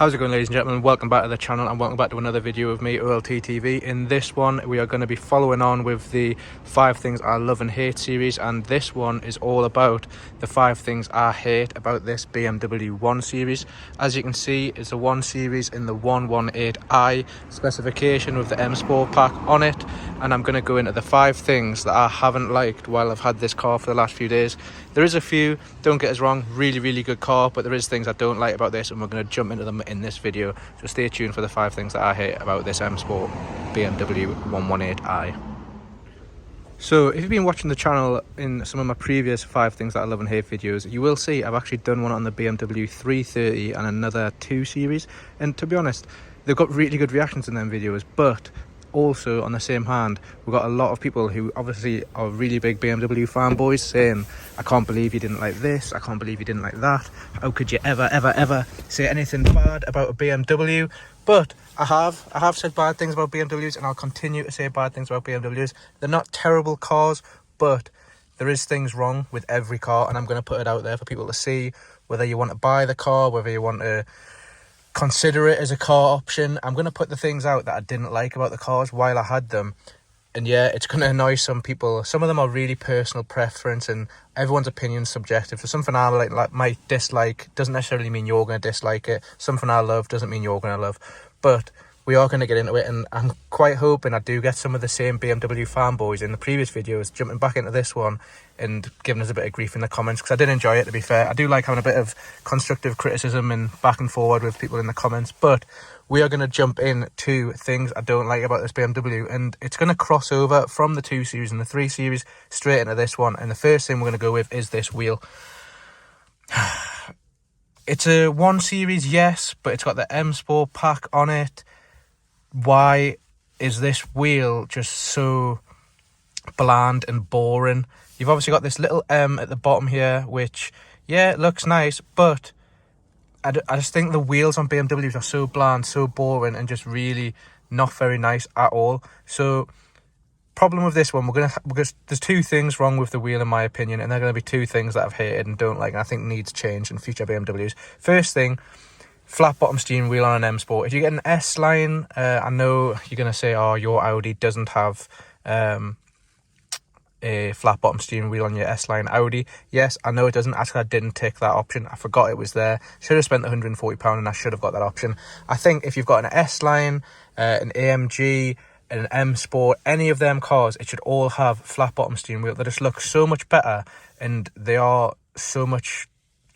How's it going, ladies and gentlemen? Welcome back to the channel and welcome back to another video of me, OLTTV. In this one we are going to be following on with the 5 things I love and hate series, and this one is all about the 5 things I hate about this BMW 1 series. As you can see, it's a 1 series in the 118i specification with the M Sport pack on it, and I'm going to go into the 5 things that I haven't liked while I've had this car for the last few days. There is a few, don't get us wrong, really good car, but there is things I don't like about this, and we're going to jump into them in this video. So stay tuned for the 5 things that I hate about this M Sport BMW 118i. So if you've been watching the channel in some of my previous 5 things that I love and hate videos, you will see I've actually done one on the BMW 330 and another 2 series, and to be honest, they've got really good reactions in them videos. But also, on the same hand, we've got a lot of people who obviously are really big BMW fanboys saying, I can't believe you didn't like this, I can't believe you didn't like that, how could you ever say anything bad about a BMW? But I have said bad things about BMWs, and I'll continue to say bad things about BMWs. They're not terrible cars, but there is things wrong with every car, and I'm going to put it out there for people to see, whether you want to buy the car, whether you want to consider it as a car option. I'm going to put the things out that I didn't like about the cars while I had them. And yeah, it's going to annoy some people. Some of them are really personal preference, and everyone's opinion is subjective. So something I might dislike doesn't necessarily mean you're going to dislike it. Something I love doesn't mean you're going to love. But we are going to get into it, and I'm quite hoping I do get some of the same BMW fanboys in the previous videos jumping back into this one and giving us a bit of grief in the comments, because I did enjoy it, to be fair. I do like having a bit of constructive criticism and back and forward with people in the comments. But we are going to jump into things I don't like about this BMW, and it's going to cross over from the 2 series and the 3 series straight into this one. And the first thing we're going to go with is this wheel. It's a 1 series, yes, but it's got the M Sport pack on it. Why is this wheel just so bland and boring? You've obviously got this little M at the bottom here, which, yeah, it looks nice, but I just think the wheels on BMWs are so bland, so boring, and just really not very nice at all. So, problem with this one, because there's 2 things wrong with the wheel in my opinion, and they're going to be 2 things that I've hated and don't like, and I think needs change in future BMWs. First thing, flat bottom steering wheel on an M Sport. If you get an S line, I know you're going to say, oh, your Audi doesn't have a flat bottom steering wheel on your S line Audi. Yes, I know it doesn't. Actually, I didn't tick that option. I forgot it was there. Should have spent the £140 and I should have got that option. I think if you've got an S line, an AMG, an M Sport, any of them cars, it should all have flat bottom steering wheel. They just look so much better, and they are so much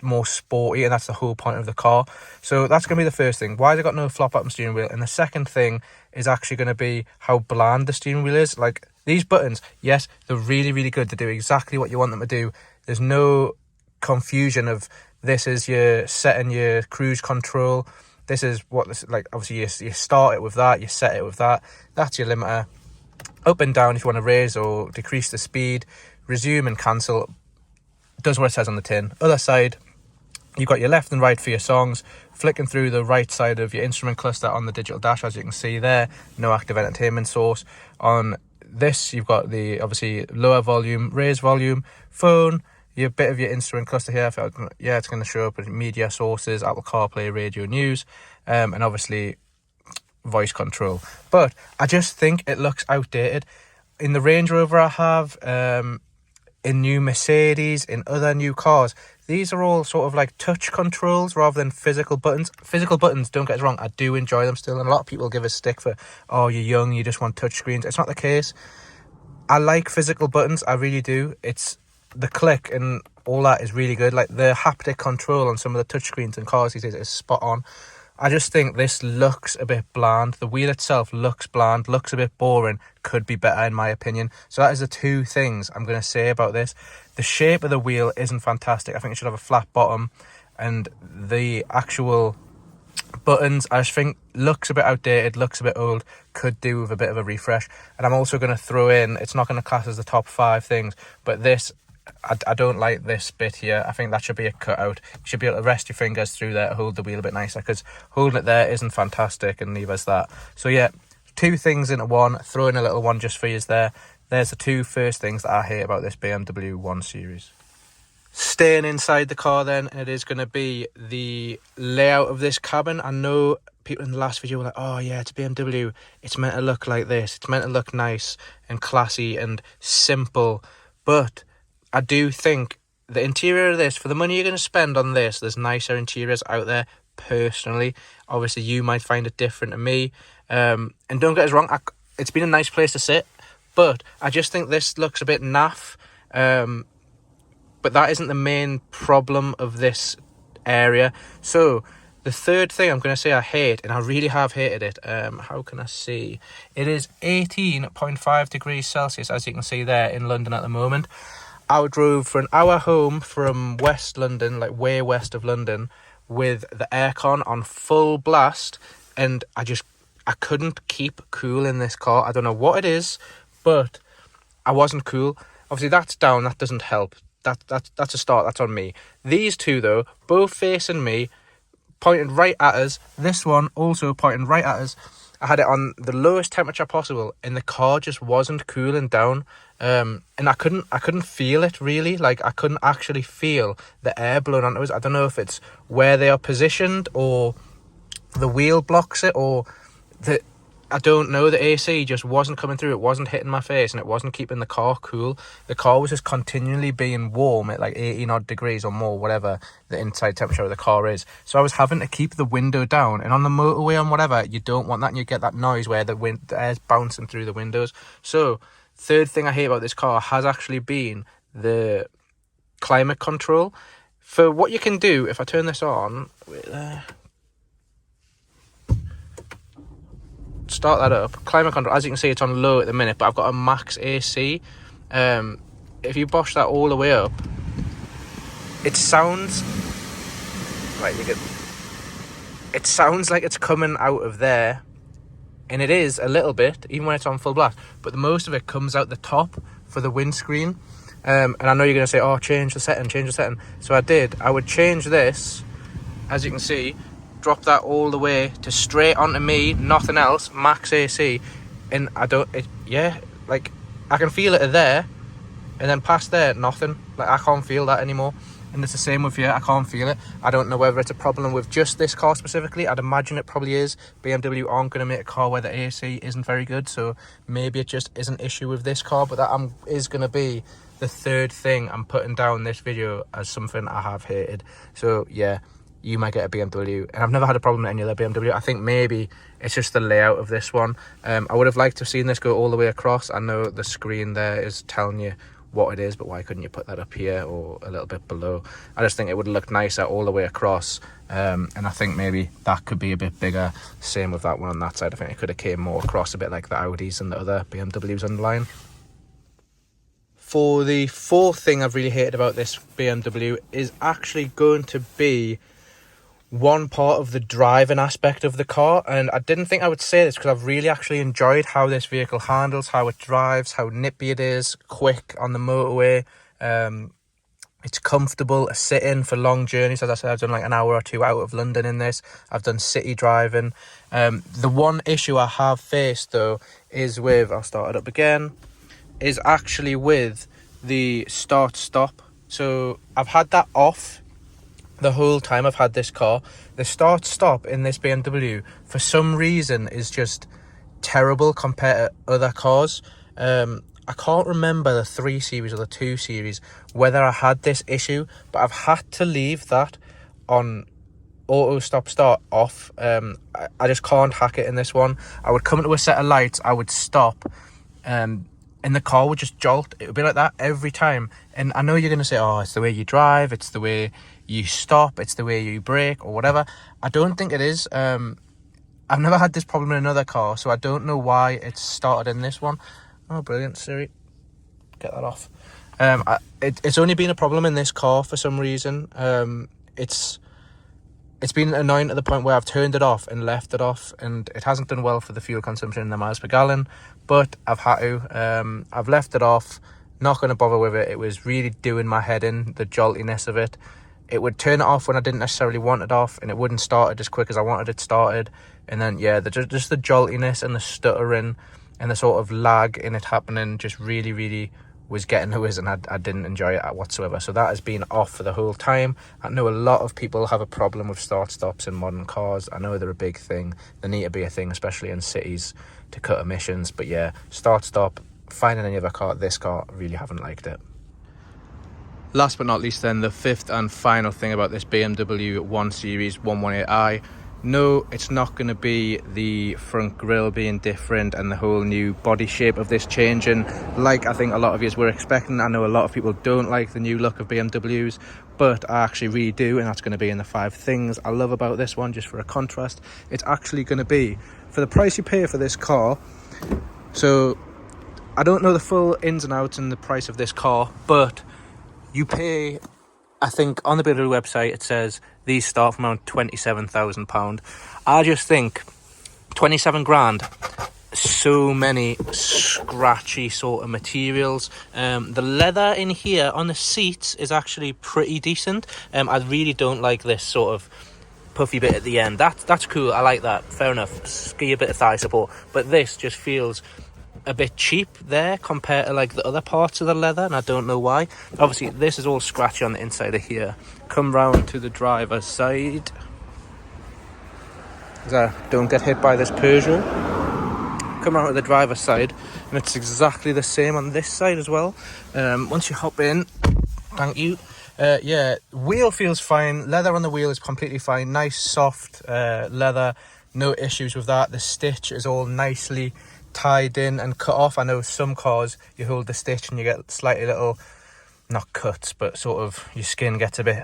more sporty, and that's the whole point of the car. So that's going to be the first thing. Why they got no flat bottom steering wheel? And the second thing is actually going to be how bland the steering wheel is. Like, these buttons, yes, they're really good. They do exactly what you want them to do. There's no confusion of this is your setting your cruise control. This is what this, like, obviously you start it with that, you set it with that. That's your limiter. Up and down if you want to raise or decrease the speed. Resume and cancel. Does what it says on the tin. Other side, you've got your left and right for your songs. Flicking through the right side of your instrument cluster on the digital dash, as you can see there. No active entertainment source. On this, you've got the, obviously, lower volume, raise volume, phone, your bit of your instrument cluster here. Yeah, it's going to show up with media sources, Apple CarPlay, radio, news, and obviously voice control. But I just think it looks outdated. In the Range Rover I have, in new Mercedes, in other new cars, these are all sort of like touch controls rather than physical buttons. Physical buttons, don't get us wrong, I do enjoy them still, and a lot of people give a stick for, oh, you're young, you just want touch screens. It's not the case. I like physical buttons, I really do. It's the click and all that is really good. Like, the haptic control on some of the touch screens in cars these days is spot on. I just think this looks a bit bland. The wheel itself looks bland, looks a bit boring, could be better in my opinion. So that is the 2 things I'm going to say about this. The shape of the wheel isn't fantastic. I think it should have a flat bottom, and the actual buttons, I just think, looks a bit outdated, looks a bit old, could do with a bit of a refresh. And I'm also going to throw in, it's not going to class as the top 5 things, but this, I don't like this bit here. I think that should be a cutout. You should be able to rest your fingers through there, hold the wheel a bit nicer, because holding it there isn't fantastic, and neither's that. So yeah, 2 things into one, throw in a little one just for you there. There's the 2 first things that I hate about this BMW 1 series. Staying inside the car then, it is going to be the layout of this cabin. I know people in the last video were like, oh yeah, it's a BMW, it's meant to look like this, it's meant to look nice and classy and simple, but I do think the interior of this, for the money you're going to spend on this, there's nicer interiors out there personally. Obviously you might find it different to me, and don't get us wrong, it's been a nice place to sit, but I just think this looks a bit naff. But that isn't the main problem of this area. So the third thing I'm going to say I hate, and I really have hated it. How can I see? It is 18.5 degrees Celsius, as you can see there in London at the moment. I drove for an hour home from West London, like way west of London, with the aircon on full blast, and I couldn't keep cool in this car. I don't know what it is, but I wasn't cool. Obviously that's down, that doesn't help. That's a start, that's on me. These two though, both facing me, pointing right at us. This one also pointing right at us. I had it on the lowest temperature possible, and the car just wasn't cooling down. And I couldn't feel it really. Like I couldn't actually feel the air blowing onto us. I don't know if it's where they are positioned, or the wheel blocks it, or I don't know, the AC just wasn't coming through. It wasn't hitting my face, and it wasn't keeping the car cool. The car was just continually being warm at like 18 odd degrees or more, whatever the inside temperature of the car is. So I was having to keep the window down, and on the motorway and whatever, you don't want that, and you get that noise where the air's bouncing through the windows. So third thing I hate about this car has actually been the climate control. For what you can do, if I turn this on, start that up, climate control, as you can see it's on low at the minute, but I've got a max AC. If you bosh that all the way up, it sounds right, it sounds like it's coming out of there, and it is a little bit, even when it's on full blast, but the most of it comes out the top for the windscreen. And I know you're going to say, oh, change the setting. So I would change this, as you can see, drop that all the way to straight onto me, nothing else, max AC, and I can feel it there, and then past there, nothing. Like I can't feel that anymore. And it's the same with here, I can't feel it. I don't know whether it's a problem with just this car specifically. I'd imagine it probably is. BMW aren't going to make a car where the AC isn't very good, so maybe it just is an issue with this car, but that is going to be the third thing I'm putting down this video as something I have hated. So yeah, you might get a BMW, and I've never had a problem with any other BMW. I think maybe it's just the layout of this one. I would have liked to have seen this go all the way across. I know the screen there is telling you what it is, but why couldn't you put that up here or a little bit below? I just think it would look nicer all the way across, and I think maybe that could be a bit bigger. Same with that one on that side. I think it could have came more across, a bit like the Audis and the other BMWs on the line. For the fourth thing I've really hated about this BMW is actually going to be one part of the driving aspect of the car. And I didn't think I would say this because I've really actually enjoyed how this vehicle handles, how it drives, how nippy it is, quick on the motorway. It's comfortable to sit in for long journeys. As I said, I've done like an hour or two out of London in this. I've done city driving. The one issue I have faced though is with, I'll start it up again, is actually with the start stop. So I've had that off the whole time I've had this car. The start stop in this BMW for some reason is just terrible compared to other cars. I can't remember the 3 Series or the 2 Series whether I had this issue, but I've had to leave that on auto stop start off. I just can't hack it in this one. I would come into a set of lights, I would stop, and the car would just jolt. It would be like that every time. And I know you're going to say, oh, it's the way you drive, it's the way you stop, it's the way you brake or whatever. I don't think it is. I've never had this problem in another car, so I don't know why it's started in this one. Oh, brilliant, Siri. Get that off. It's only been a problem in this car for some reason. It's been annoying to the point where I've turned it off and left it off, and it hasn't done well for the fuel consumption in the miles per gallon, but I've had to. I've left it off, not going to bother with it. It was really doing my head in, the joltiness of it. It would turn it off when I didn't necessarily want it off, and it wouldn't start it as quick as I wanted it started. And then, yeah, just the joltiness and the stuttering and the sort of lag in it happening just really, really was getting a whiz, and I didn't enjoy it whatsoever. So that has been off for the whole time. I know a lot of people have a problem with start stops in modern cars. I know they're a big thing. They need to be a thing, especially in cities, to cut emissions. But yeah, start stop, finding any other car, this car, really haven't liked it. Last but not least then, the fifth and final thing about this BMW 1 Series 118i. No, it's not going to be the front grille being different and the whole new body shape of this changing, like I think a lot of you were expecting. I know a lot of people don't like the new look of BMWs, but I actually really do, and that's going to be in the 5 things I love about this one. Just for a contrast, it's actually going to be, for the price you pay for this car, so I don't know the full ins and outs and the price of this car, but you pay, I think on the BMW website it says these start from around £27,000. I just think 27 grand, so many scratchy sort of materials. The leather in here on the seats is actually pretty decent. I really don't like this sort of puffy bit at the end. That's cool, I like that, fair enough. Give you a bit of thigh support, but this just feels a bit cheap there compared to like the other parts of the leather, and I don't know why. Obviously this is all scratchy on the inside of here. Come round to the driver's side, so don't get hit by this Peugeot. Come around to the driver's side, and it's exactly the same on this side as well. Once you hop in, thank you. Yeah, wheel feels fine. Leather on the wheel is completely fine. Nice soft leather, no issues with that. The stitch is all nicely tied in and cut off. I know some cars you hold the stitch and you get slightly little, not cuts, but sort of your skin gets a bit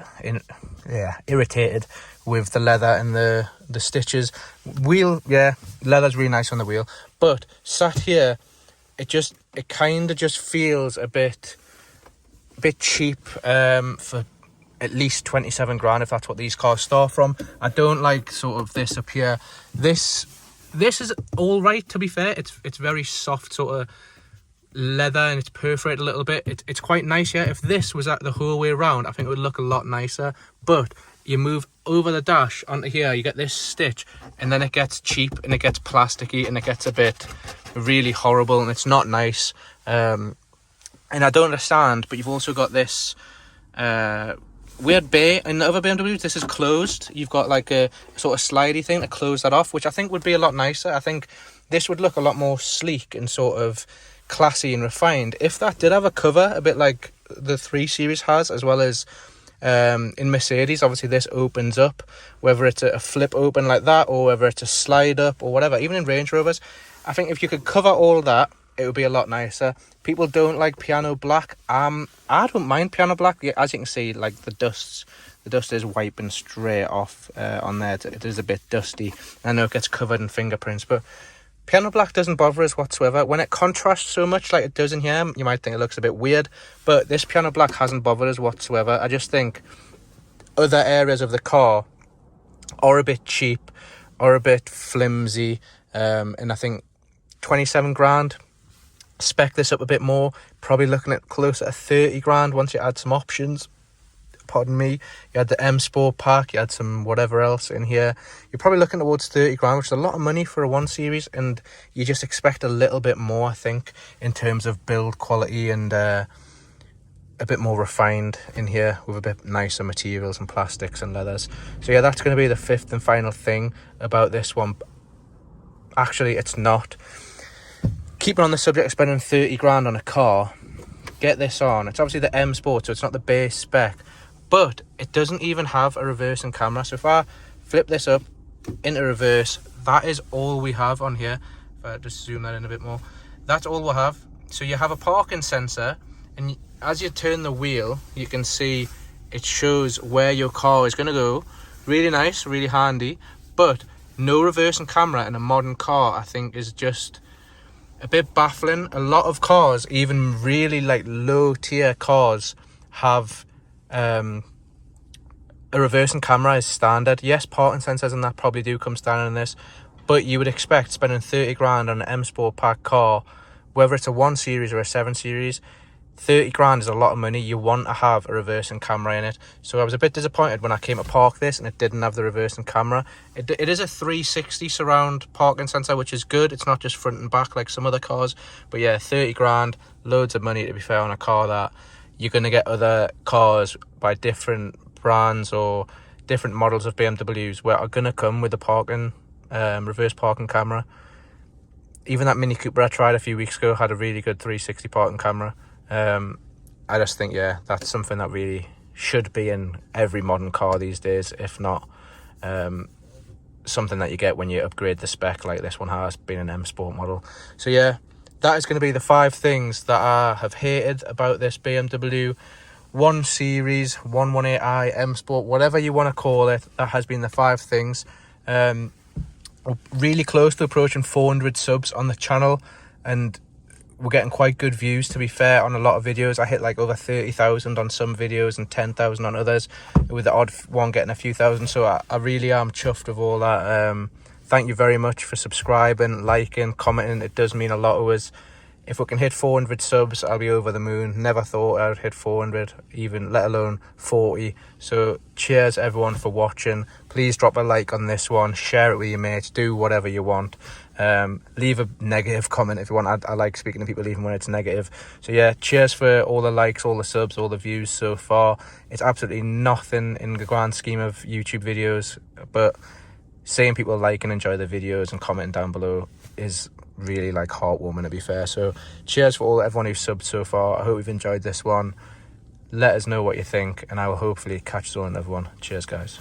irritated with the leather and the stitches. Wheel, yeah, leather's really nice on the wheel, but sat here, it kind of just feels a bit cheap for at least 27 grand, if that's what these cars start from. I don't like sort of this up here. This is all right, to be fair. It's very soft sort of leather, and it's perforated a little bit. It's quite nice, yeah. If this was the whole way around, I think it would look a lot nicer. But you move over the dash onto here, you get this stitch, and then it gets cheap and it gets plasticky and it gets a bit really horrible, and it's not nice. And I don't understand, but you've also got this weird bay in the other BMWs. This is closed. You've got like a sort of slidey thing to close that off, which I think would be a lot nicer. I think this would look a lot more sleek and sort of classy and refined if that did have a cover, a bit like the 3 Series has, as well as in Mercedes. Obviously this opens up, whether it's a flip open like that or whether it's a slide up or whatever. Even in Range Rovers, I think if you could cover all that, it would be a lot nicer. People don't like piano black. I don't mind piano black. As you can see, like the dust is wiping straight off on there. It is a bit dusty. I know it gets covered in fingerprints, but piano black doesn't bother us whatsoever. When it contrasts so much like it does in here, you might think it looks a bit weird, but this piano black hasn't bothered us whatsoever. I just think other areas of the car are a bit cheap or a bit flimsy, and I think 27 grand, spec this up a bit more, probably looking at closer to 30 grand once you add some options. Pardon me, you had the M Sport pack, you had some whatever else in here. You're probably looking towards 30 grand, which is a lot of money for a 1 Series, and you just expect a little bit more, I think, in terms of build quality and a bit more refined in here with a bit nicer materials and plastics and leathers. So yeah, that's going to be the 5th and final thing about this one. Actually, it's not. Keeping on the subject of spending 30 grand on a car, get this on. It's obviously the M Sport, so it's not the base spec, but it doesn't even have a reversing camera. So if I flip this up into reverse, that is all we have on here. If I just zoom that in a bit more, that's all we'll have. So you have a parking sensor, and as you turn the wheel, you can see it shows where your car is going to go. Really nice, really handy, but no reversing camera in a modern car, I think, is just a bit baffling. A lot of cars, even really like low tier cars, have a reversing camera as standard. Yes, parking sensors and that probably do come standard in this, but you would expect spending 30 grand on an M Sport pack car, whether it's a 1 Series or a 7 Series, 30 grand is a lot of money. You want to have a reversing camera in it. So I was a bit disappointed when I came to park this and it didn't have the reversing camera. It is a 360 surround parking sensor, which is good. It's not just front and back like some other cars. But yeah, 30 grand, loads of money to be fair on a car that you're going to get other cars by different brands or different models of BMWs where are going to come with the parking, reverse parking camera. Even that Mini Cooper I tried a few weeks ago had a really good 360 parking camera. I just think, yeah, that's something that really should be in every modern car these days, if not something that you get when you upgrade the spec like this one has, being an M Sport model. So yeah, that is going to be the 5 things that I have hated about this BMW 1 Series, 118i, M Sport, whatever you want to call it. That has been the 5 things. We're really close to approaching 400 subs on the channel, and we're getting quite good views, to be fair, on a lot of videos. I hit like over 30,000 on some videos and 10,000 on others, with the odd one getting a few thousand. So I really am chuffed with all that. Thank you very much for subscribing, liking, commenting. It does mean a lot to us. If we can hit 400 subs, I'll be over the moon. Never thought I'd hit 400, even let alone 40. So cheers everyone for watching. Please drop a like on this one, share it with your mates, do whatever you want. Leave a negative comment if you want. I like speaking to people even when it's negative. So yeah, cheers for all the likes, all the subs, all the views so far. It's absolutely nothing in the grand scheme of YouTube videos, but seeing people like and enjoy the videos and commenting down below is really like heartwarming, to be fair. So cheers for everyone who's subbed so far. I hope you've enjoyed this one. Let us know what you think, and I will hopefully catch you on another one. Cheers guys.